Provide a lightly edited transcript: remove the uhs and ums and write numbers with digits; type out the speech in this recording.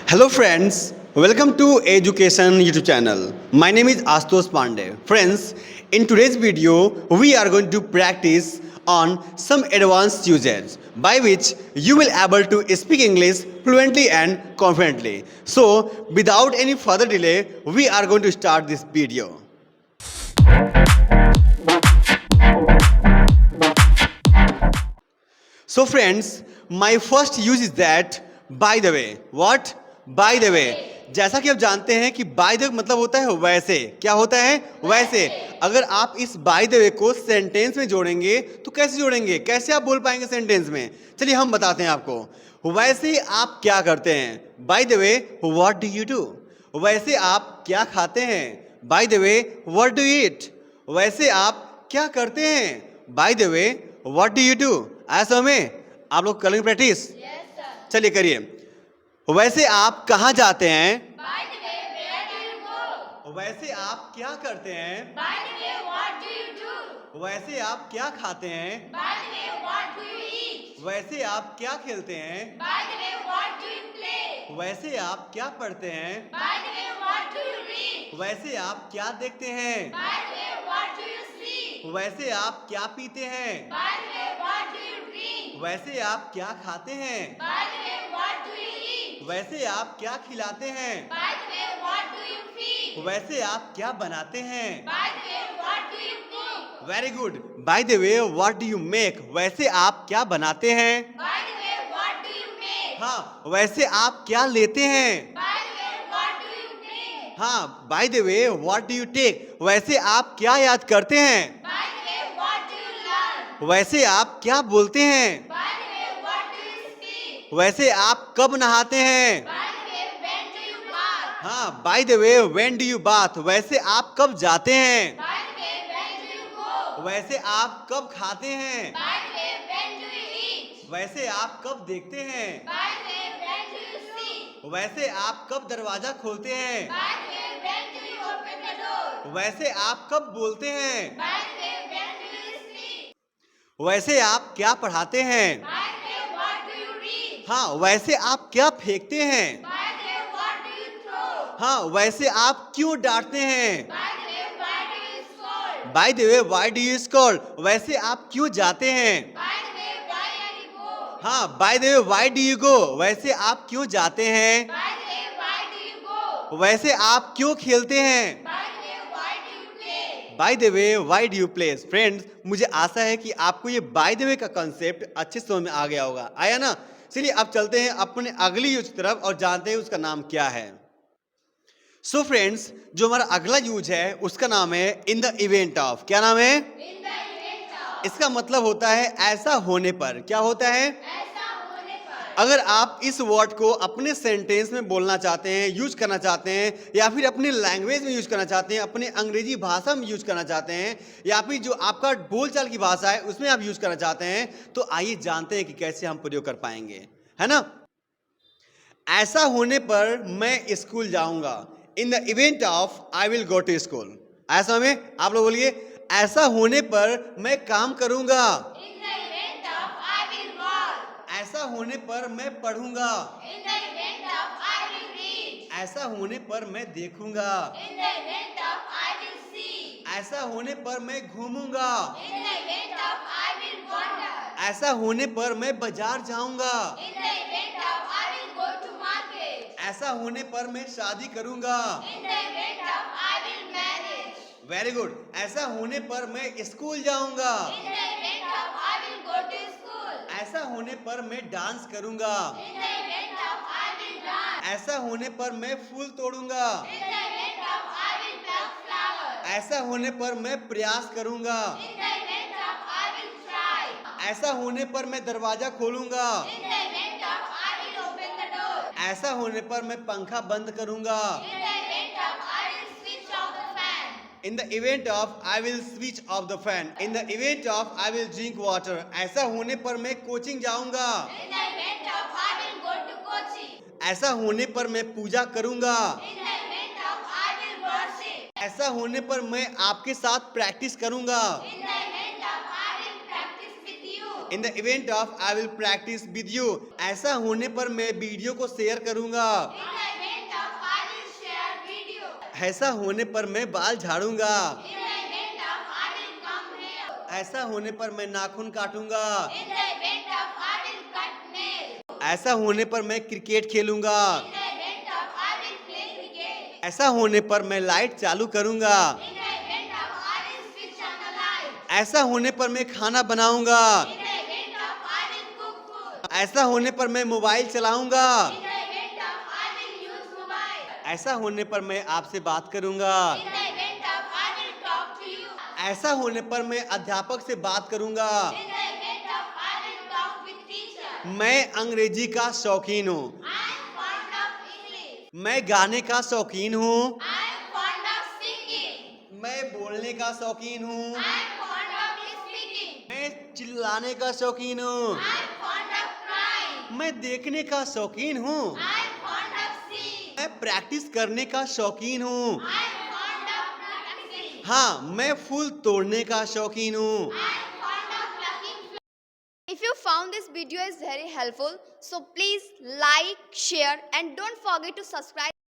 Hello friends, welcome to Education YouTube channel. My name is Astos Pandey. Friends, in today's video, we are going to practice on some advanced usage by which you will able to speak English fluently and confidently. So, without any further delay, we are going to start this video. So friends, my first use is that by the way. What? By the way. जैसा कि आप जानते हैं कि by the मतलब होता है वैसे. क्या होता है? वैसे. अगर आप इस बाय द वे को सेंटेंस में जोड़ेंगे तो कैसे जोड़ेंगे? कैसे आप बोल पाएंगे सेंटेंस में? चलिए हम बताते हैं आपको. वैसे आप क्या करते हैं? Bye the way what do you do? वैसे आप क्या खाते हैं? Bye the way what do you eat? वैसे आप क्या करते हैं? Bye the way what do you do? ऐसा में आप लोग करेंगे प्रैक्टिस? चलिए करिए. वैसे आप कहाँ जाते हैं? By the way, where do you go? वैसे आप क्या करते हैं? By the way, what do you do? वैसे आप क्या खाते हैं? By the way, what do you eat? वैसे आप क्या खेलते हैं? By the way, what do you play? वैसे आप क्या पढ़ते हैं? By the way, what do you read? वैसे आप क्या देखते हैं? By the way, what do you see? वैसे आप क्या पीते हैं? By the way, what do you drink? वैसे आप क्या खाते हैं? By the way, what do you eat? वैसे आप क्या खिलाते हैं? By the way, what do you feed? वैसे आप क्या बनाते हैं? By the way, what do you cook? Very good. Bye the way what do you make? वैसे आप क्या बनाते हैं? By the way, what do you make? हाँ. वैसे आप क्या लेते हैं? By the way, what do you drink? हाँ. By the way what do you take? वैसे आप क्या याद करते हैं? By the way, what do you learn? वैसे आप क्या बोलते हैं? By the way, what do you speak? वैसे आप कब नहाते हैं? By the way, when do you bath? हाँ. By the way when do you bath? वैसे आप कब जाते हैं? By the way, when do you go? वैसे आप कब खाते हैं? By the way, when do you eat? वैसे आप कब देखते हैं? By the way, when do you see? वैसे आप कब दरवाजा खोलते हैं? By the way, when do you open the door? वैसे आप कब बोलते हैं? By the way, when do you sleep? वैसे आप क्या पढ़ाते हैं? By the way, what do you read? हाँ. वैसे आप क्या फेंकते हैं? By the way, what do you throw? हाँ. वैसे आप क्यों डांटते हैं? By the way, why do you scold? By the way why do you scold? वैसे आप क्यों जाते हैं? By the way, why are you go? हाँ. By the way why do you go? वैसे आप क्यों जाते हैं? By the way, why do you go? वैसे आप क्यों खेलते हैं? By the way, why do you play? Bye the way why do you play? Friends, मुझे आशा है कि आपको ये बाय द वे का कॉन्सेप्ट अच्छे समझ में आ गया होगा. आया ना? चलिए अब चलते हैं अपने अगली यूज की तरफ और जानते हैं उसका नाम क्या है. सो फ्रेंड्स, जो हमारा अगला यूज है उसका नाम है इन द इवेंट ऑफ. क्या नाम है? In the event of इसका मतलब होता है ऐसा होने पर. क्या होता है? ऐसा होने पर अगर आप इस वर्ड को अपने सेंटेंस में बोलना चाहते हैं, यूज करना चाहते हैं, या फिर अपनी लैंग्वेज में यूज करना चाहते हैं, अपने अंग्रेजी भाषा में यूज करना चाहते हैं, या फिर जो आपका बोलचाल की भाषा है उसमें आप यूज करना चाहते हैं, तो आइए जानते हैं कि कैसे हम प्रयोग कर पाएंगे. है ना? ऐसा होने पर मैं स्कूल जाऊंगा. In the event of I will go to school. ऐसा में आप लोग बोलिए, ऐसा होने पर मैं काम करूंगा. In the event of I will walk. ऐसा होने पर मैं पढ़ूंगा. In the event of I will read. ऐसा होने पर मैं देखूंगा. In the event of I will see. ऐसा होने पर मैं घूमूंगा. In the event of I will wander. ऐसा होने पर मैं बाजार जाऊंगा. In the event of I will go to market. ऐसा होने पर मैं शादी करूंगा. In the event of I will marriage. Very good. ऐसा होने पर मैं स्कूल जाऊंगा. In the event of I will go to school. ऐसा होने पर मैं डांस करूंगा. In the event of I will dance. ऐसा होने पर मैं फूल तोड़ूंगा. In the event of I will pluck flowers. ऐसा होने पर मैं प्रयास करूंगा. In the event of I will try. ऐसा होने पर मैं दरवाजा खोलूंगा. In the event of I will open the door. ऐसा होने पर मैं पंखा बंद करूंगा. In the event of I will switch off the fan. In the event of I will switch off the fan. In the event of I will drink water. ऐसा होने पर मैं कोचिंग जाऊंगा. In the event of I will go to coaching. ऐसा होने पर मैं पूजा करूंगा. In the event of I will worship. ऐसा होने पर मैं आपके साथ प्रैक्टिस करूंगा. In the event of I will practice with you. In the event of I will practice with you, ऐसा होने पर मैं वीडियो को शेयर करूंगा। In the event of I will share video. ऐसा होने पर मैं बाल झाड़ूंगा। In the event of I will come here. ऐसा होने पर मैं नाखून काटूंगा। In the event of I will cut nails. ऐसा होने पर मैं क्रिकेट खेलूंगा। In the event of I will play cricket. ऐसा होने पर मैं लाइट चालू करूंगा। In the event of I will switch on the light. ऐसा होने पर मैं खाना बनाऊंगा। In the event of I will cook food. ऐसा होने पर मैं मोबाइल चलाऊंगा। In the event of I will use mobile. ऐसा होने पर मैं आपसे बात करूंगा। In the event of I will talk to you. ऐसा होने पर मैं अध्यापक से बात करूंगा। In the event of I will talk with teacher. मैं अंग्रेजी का शौकीन हूँ। I am fond of English. मैं गाने का शौकीन हूँ। I am fond of singing. मैं बोलने का शौकीन हूँ। I am fond of speaking. मैं चिल्लाने का शौकीन हूँ। I am fond of crying. मैं देखने का शौकीन हूँ। I am fond of seeing. मैं प्रैक्टिस करने का शौकीन हूँ। I am fond of practicing. हाँ, मैं फूल तोड़ने का शौकीन हूँ। I am fond of plucking flowers. If you found this video is very helpful, so please like, share and don't forget to subscribe.